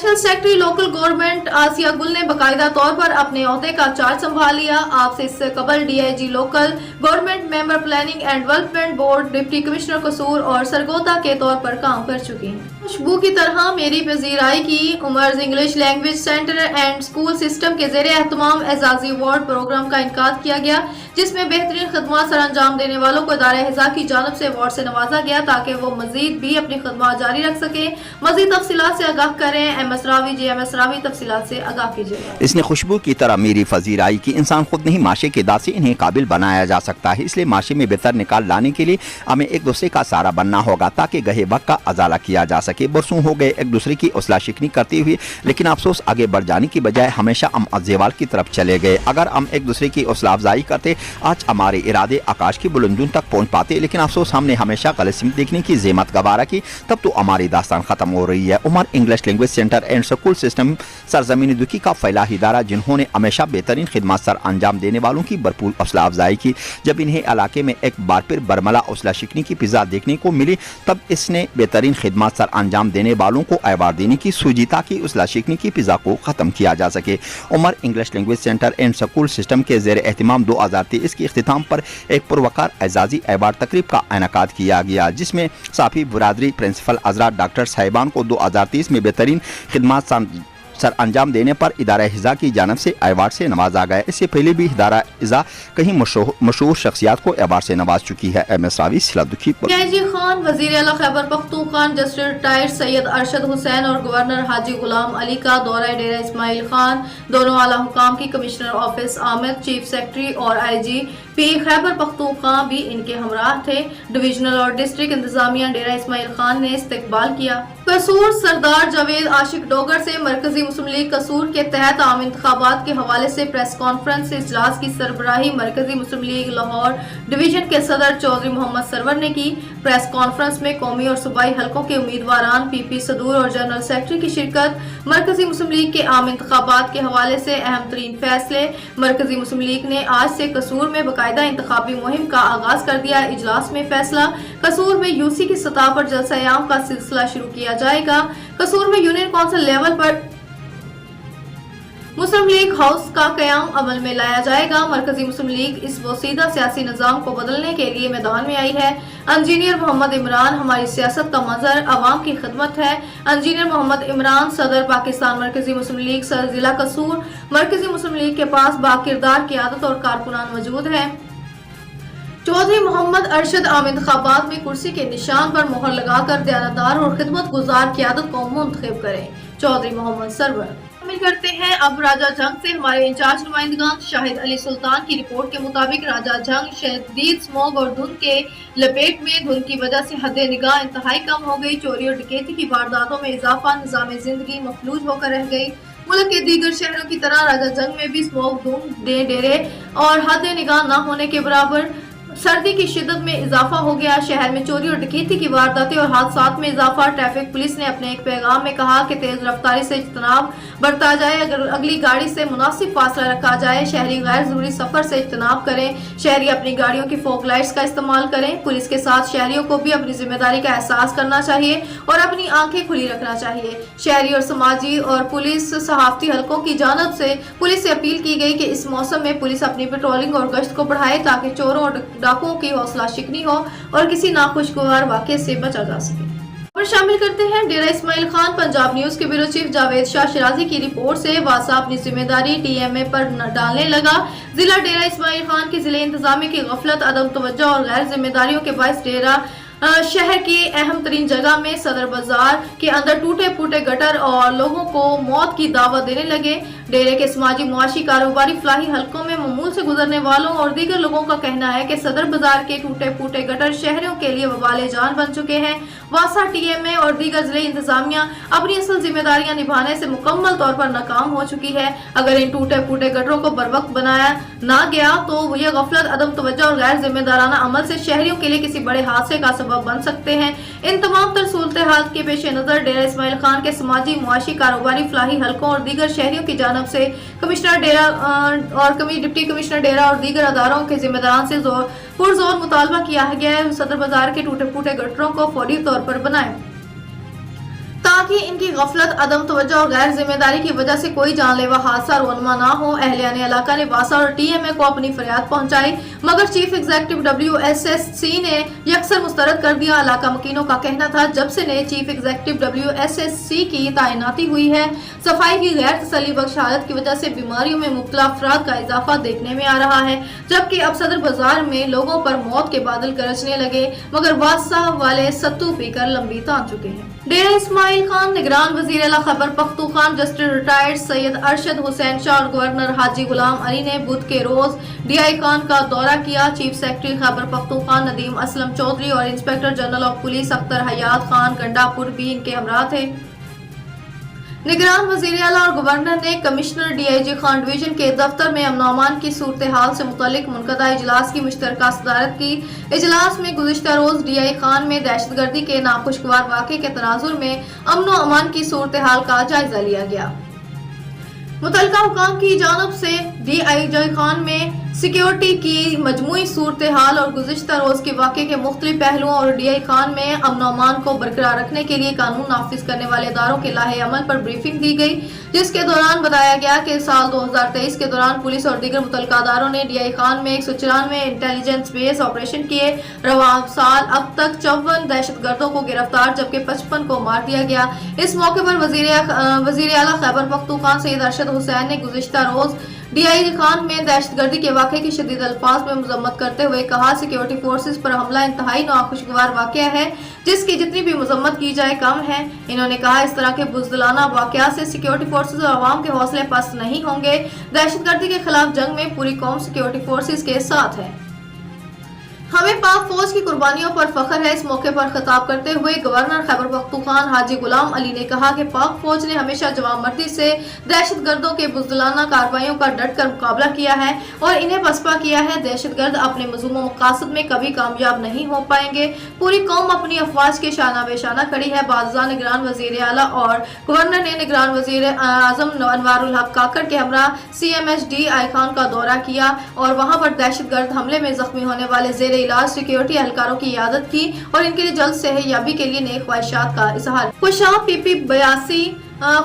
National secretary local government आसिया गुल ने बाकायदा तौर पर अपने ओहदे का चार्ज संभाल लिया। आपसे इससे कबल DIG local government member planning and development board deputy commissioner कसूर और सरगोदा के तौर पर काम कर चुकी हैं। खुशबू की तरह मेरी पजीराई की Umar's English language centre and school system के ज़ेरे एहतमाम एजाजी अवार्ड प्रोग्राम का इनकाद किया गया, जिसमें बेहतरीन खदमात सर अंजाम देने वालों को इदारा हिज़ा की जानब से अवार्ड से नवाजा गया ताकि वो मजीद भी अपनी खदमात जारी रख सके। मजीद तफसीलात से आगाह करें एमएस रावी GMS रावी, तफसीलात से आगाह कीजिएगा। इसने खुशबू की तरह मेरी फजीराई की इंसान खुद नहीं माशे के दाद से इन्हें काबिल बनाया जा सकता है, इसलिए माशे में बेहतर निकाल लाने के लिए हमें एक दूसरे का सहारा बनना होगा ताकि गहे वक्त का अजाला किया जा सके। बरसों हो गए एक दूसरे की हौसला शिकनी करते हुए, लेकिन अफसोस आगे बढ़ जाने की बजाय हमेशा हम अजेवाल की तरफ चले गए। अगर हम एक दूसरे की हौसला अफजाई करते, आज हमारे इरादे आकाश की बुलंदियों तक पहुंच पाते, लेकिन अफसोस हमने हमेशा गलत सिमत देखने की ज़हमत गवारा की। तब तो हमारी दास्तान खत्म हो रही है। Umar English language centre and school system सरजमीन दुखी का फैला इदारा, जिन्होंने हमेशा बेहतरीन खिदमत सर अंजाम देने वालों की भरपूर हौसला अफजाई की। जब इन्हें इलाके में एक बार फिर बरमला हौसला शिकनी की फिजा देखने को मिली, तब इसने बेहतरीन खिदमत सर अंजाम देने वालों को अवार्ड देने की सूझी ताकि हौसला शिकनी की फिजा को ख़त्म किया जा सके। Umar English language centre and school system के ज़ेर एहतमाम 2023 के इख्तिताम पर एक पुरवकार एजाजी अवार्ड तकरीब का इनेकाद किया गया, जिसमें साफी बरादरी प्रिंसिपल हज़रात डॉक्टर साहिबान को 2023 में बेहतरीन खिदमत सर अंजाम देने पर इदारा हिज़ा की जानब से अवार्ड से नवाजा गया। इससे पहले भी इदारा हिज़ा कहीं मशहूर शख्सियात को अवार्ड से नवाज चुकी है। MS रावी सिलादुखी डीआईजी खान, वज़ीर आला खैबर पख्तूनख्वा जस्टिस रिटायर्ड सैयद अरशद हुसैन और गवर्नर हाजी गुलाम अली का दौरा डेरा इस्माइल खान, दोनों आला हुकाम की commissioner office Aamir, chief secretary और IGP खैबर पख्तूनख्वा भी इनके हमराह थे। डिविजनल और डिस्ट्रिक्ट इंतजामिया डेरा इस्माइल खान ने इस्तकबाल किया। कसूर सरदार जावेद आशिक डोगर से मरकजी मुस्लिम लीग कसूर के तहत आम इंतखाबात के हवाले से प्रेस कॉन्फ्रेंस इजलास की सरबराही मरकजी मुस्लिम लीग लाहौर डिवीजन के सदर चौधरी मोहम्मद सरवर ने की। प्रेस कॉन्फ्रेंस में कौमी और सूबाई हलकों के उम्मीदवारान PP सदूर और जनरल सेक्रेटरी की शिरकत। मरकजी मुस्लिम लीग के आम इंतखाबात के हवाले से अहम तरीन फैसले। मरकजी मुस्लिम लीग ने आज से कसूर में बाकायदा इंतखाबी मुहिम का आगाज कर दिया। इजलास में फैसला, कसूर में UC की सतह पर जलसा-ए-आम का सिलसिला शुरू किया जाएगा। कसूर में यूनियन काउंसिल लेवल पर मुस्लिम लीग हाउस का कयाम अमल में लाया जाएगा। मरकजी मुस्लिम लीग इस वसीदा सियासी निजाम को बदलने के लिए मैदान में आई है। इंजीनियर मोहम्मद इमरान, हमारी सियासत का मंजर अवाम की खिदमत है। इंजीनियर मोहम्मद इमरान, सदर पाकिस्तान मरकजी मुस्लिम लीग सर जिला कसूर। मरकजी मुस्लिम लीग के पास बाकिरदार क़यादत और कारकुनान मौजूद है। चौधरी मोहम्मद अरशद आम इंतखाबात में कुर्सी के निशान पर मोहर लगाकर दयानतदार और खिदमत गुजार क़यादत को मुंतखब करें। चौधरी मोहम्मद सरवर। शामिल करते हैं अब राजा जंग से हमारे इंचार्ज नुमाइंदगान। शाहिद अली सुल्तान की रिपोर्ट के मुताबिक राजा जंग शदीद स्मॉग और धुंध के लपेट में, धुंध की वजह से हद निगाह इंतहाई कम हो गई। चोरी और डकैती की वारदातों में इजाफा, निजाम जिंदगी मफलूज होकर रह गई। मुल्क के दीगर शहरों की तरह राजा जंग में भी स्मॉग, धुंध, डेरे और हद निगाह न होने के बराबर सर्दी की शिद्दत में इजाफा हो गया। शहर में चोरी और डकैती की वारदातें और हादसात में इजाफा। ट्रैफिक पुलिस ने अपने एक पैगाम में कहा कि तेज रफ्तारी से इज्तनाब बरता जाए, अगर अगली गाड़ी से मुनासिब फासला रखा जाए। शहरी गैर जरूरी सफर से इज्तनाब करें। शहरी अपनी गाड़ियों की फॉग लाइट्स का इस्तेमाल करें। पुलिस के साथ शहरियों को भी अपनी जिम्मेदारी का एहसास करना चाहिए और अपनी आंखें खुली रखना चाहिए। शहरी और समाजी और पुलिस सहाफती हलकों की जानब से पुलिस से अपील की गई कि इस मौसम में पुलिस अपनी पेट्रोलिंग और गश्त को बढ़ाए ताकि चोरों और डाकुओं की हौसला शिकनी हो और किसी नाखुशगवार वाक़े से बचा जा सके। और शामिल करते हैं डेरा इस्माइल खान। पंजाब न्यूज के ब्यूरो चीफ जावेद शाह शिराजी की रिपोर्ट से वासा अपनी जिम्मेदारी TMA पर डालने लगा। जिला डेरा इस्माइल खान की जिले इंतजामिया की गफलत, अदम तवज्जो और गैर जिम्मेदारियों के बायस डेरा शहर की अहम तरीन जगह में सदर बाजार के अंदर टूटे फूटे गटर और लोगों को मौत की दावत देने लगे। डेरे के समाजी मुआशी कारोबारी फलाही हलकों में मामूल से गुजरने वालों और दीगर लोगों का कहना है कि सदर बाजार के टूटे फूटे गटर शहरों के लिए वबाले जान बन चुके हैं। वासा TMA और दीगर जिले इंतजामिया अपनी असल जिम्मेदारियां निभाने से मुकम्मल तौर पर नाकाम हो चुकी है। अगर इन टूटे फूटे गटरों को बर वक्त बनाया ना गया तो यह गफलत, अदम तवज्जो और गैर जिम्मेदाराना अमल से शहरियों के लिए किसी बड़े हादसे का सबब बन सकते हैं। इन तमाम तर सूरत हाल के पेश नजर डेरा इस्माइल खान के समाजी मुआशी कारोबारी फलाही हलकों और दीगर शहरियों की जानब से कमिश्नर डेरा और डिप्टी कमिश्नर डेरा और दीगर अदारों के जिम्मेदारान से पुरजोर मुतालबा किया गया है सदर बाजार के टूटे फूटे गटरों को फौरी तौर पर बनाए। ताकि इनकी गफलत, अदम तवज्जो और गैर जिम्मेदारी की वजह से कोई जानलेवा हादसा रोनमा ना हो। अहलियाने इलाका ने वासा और TMA को अपनी फरियाद पहुंचाई, मगर चीफ एग्जीक्यूटिव WSSC ने यकसर मुस्तरद कर दिया। इलाका मकीनों का कहना था जब से नए चीफ एग्जीक्यूटिव WSSC की तैनाती हुई है, सफाई की गैर तसल्ली बख्श हालत की वजह से बीमारियों में मुब्तला अफराद का इजाफा देखने में आ रहा है, जबकि अब सदर बाजार में लोगों पर मौत के बादल गरजने लगे, मगर वासा वाले सत्तू पीकर लंबी तान चुके हैं। डेरा इस्माइल खान, निगरान वजीर आला खैबर पख्तूनख्वा जस्टिस रिटायर्ड सैयद अरशद हुसैन शाह और गवर्नर हाजी गुलाम अली ने बुध के रोज DI खान का दौरा किया। चीफ सेक्रेटरी खैबर पख्तूनख्वा नदीम असलम चौधरी और inspector general of police Akhtar Hayat Khan Gandapur भी इनके हमरा थे। निगरान वजीर आला और गवर्नर ने कमिश्नर DIG खान डिवीजन के दफ्तर में अमन अमान की सूरत हाल से मुतालिक मुनक़दा इजलास की मुश्तरका सदारत की। इजलास में गुज़िश्ता रोज DI खान में दहशतगर्दी के नाखुशगवार वाक़े के तनाजुर में अमन व अमान की सूरत हाल का जायजा लिया गया। मुतल्लिका हुकाम की जानब से DIG खान में सिक्योरिटी की मजमूई सूरत हाल और गुज़िश्ता रोज के वाक़े के मुख्तलिफ पहलुओं और DI खान में अमन अमान को बरकरार रखने के लिए कानून नाफिज करने वाले इदारों के लाहे अमल पर ब्रीफिंग दी गई, जिसके दौरान बताया गया कि साल 2023 के दौरान पुलिस और दीगर मुतल्लिका इदारों ने DI खान में 194 इंटेलिजेंस बेस ऑपरेशन किए। रवा साल अब तक 54 दहशतगर्दों को गिरफ्तार जबकि 55 को मार दिया गया। इस मौके पर वजीर आला खैबर पख्तूनख्वा सैयद अरशद हुसैन ने गुज़िश्ता रोज DIG खान में दहशतगर्दी के वाक़े की शदीद अल्फाज में मजम्मत करते हुए कहा, सिक्योरिटी फोर्सेस पर हमला इंतहाई नाखुशगवार वाक़या है, जिसकी जितनी भी मजम्मत की जाए कम है। इन्होंने कहा, इस तरह के बुज़दिलाना वाक़यात से सिक्योरिटी फोर्सेस और अवाम के हौसले पस्त नहीं होंगे। दहशतगर्दी के खिलाफ जंग में पूरी कौम सिक्योरिटी फोर्सेस के साथ है। हमें पाक फौज की कुर्बानियों पर फख्र है। इस मौके पर खिताब करते हुए गवर्नर खैबर पख्तूनख्वा हाजी गुलाम अली ने कहा कि पाक फौज ने हमेशा जवाबमर्दी से दहशतगर्दों के बुज़दिलाना कार्रवाइयों का डट कर मुकाबला किया है और इन्हें पसपा किया है। दहशतगर्द अपने मज़मूम मकासद में कभी कामयाब नहीं हो पाएंगे। पूरी कौम अपनी अफवाज के शाना बेशाना खड़ी है। बादशाह निगरान वजीर आला और गवर्नर ने निगरान वजीर आजम अनवारुल हक काकड़ के हमरा CMH DI खान का दौरा किया और वहां पर दहशतगर्द हमले में जख्मी होने वाले जेर इलाज सिक्योरिटी एहलकारों की इयादत की और इनके लिए जल्द सेहतयाबी के लिए नेक ख्वाहिशात का इजहार। खुशाब PP 82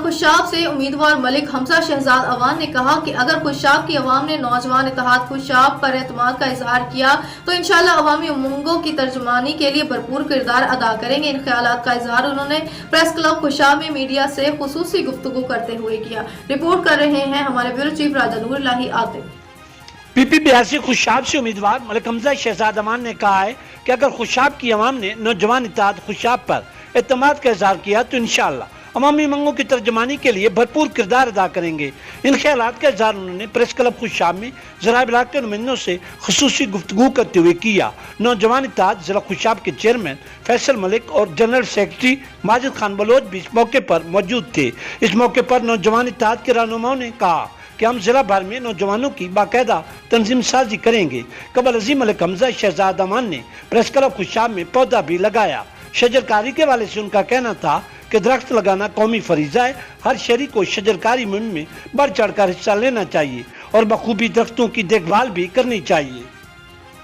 खुशाब से उम्मीदवार मलिक हमजा शहजाद अवान ने कहा कि अगर खुशाब की अवाम ने नौजवान इत्तेहाद खुशाब पर एतमाद का इजहार किया तो इंशाअल्लाह अवामी उमंगों की तर्जुमानी के लिए भरपूर किरदार अदा करेंगे। इन ख्यालात का इजहार उन्होंने प्रेस क्लब खुशाब में मीडिया से खुसूसी गुफ्तगू करते हुए किया। रिपोर्ट कर रहे हैं हमारे ब्यूरो चीफ राजा नूरुल्लाही आतिफ। PP 82 खुशाब से उम्मीदवार मलिक हमजा शहजाद अमान ने कहा है कि अगर खुशाब की अवाम ने नौजवान इत्तेहाद खुशाब पर एतमाद का इजहार किया तो इंशाअल्लाह अवामी मंगों की तर्जमानी के लिए भरपूर किरदार अदा करेंगे। इन ख्यालात का इजहार उन्होंने प्रेस क्लब खुशाब में ज़राए इब्लाग के नुमाइंदों से खुसूसी गुफ्तगू करते हुए किया। नौजवान इत्तेहाद जिला खुशाब के चेयरमैन फैसल मलिक और जनरल सेक्रेटरी माजिद खान बलोच भी इस मौके पर मौजूद थे। इस मौके पर नौजवान इत्तेहाद के रहनुमाओं ने कहा कि हम जिला भर में नौजवानों की बाकायदा तंजीम साजी करेंगे। कबल अजीम मलिक हमजा शहजाद अमान ने प्रेस क्लब खुशाब में पौधा भी लगाया। शजरकारी के वाले से उनका कहना था कि दरख्त लगाना कौमी फरीजा है। हर शहरी को शजरकारी मुहिम में बढ़ चढ़ कर हिस्सा लेना चाहिए और बखूबी दरख्तों की देखभाल भी करनी चाहिए।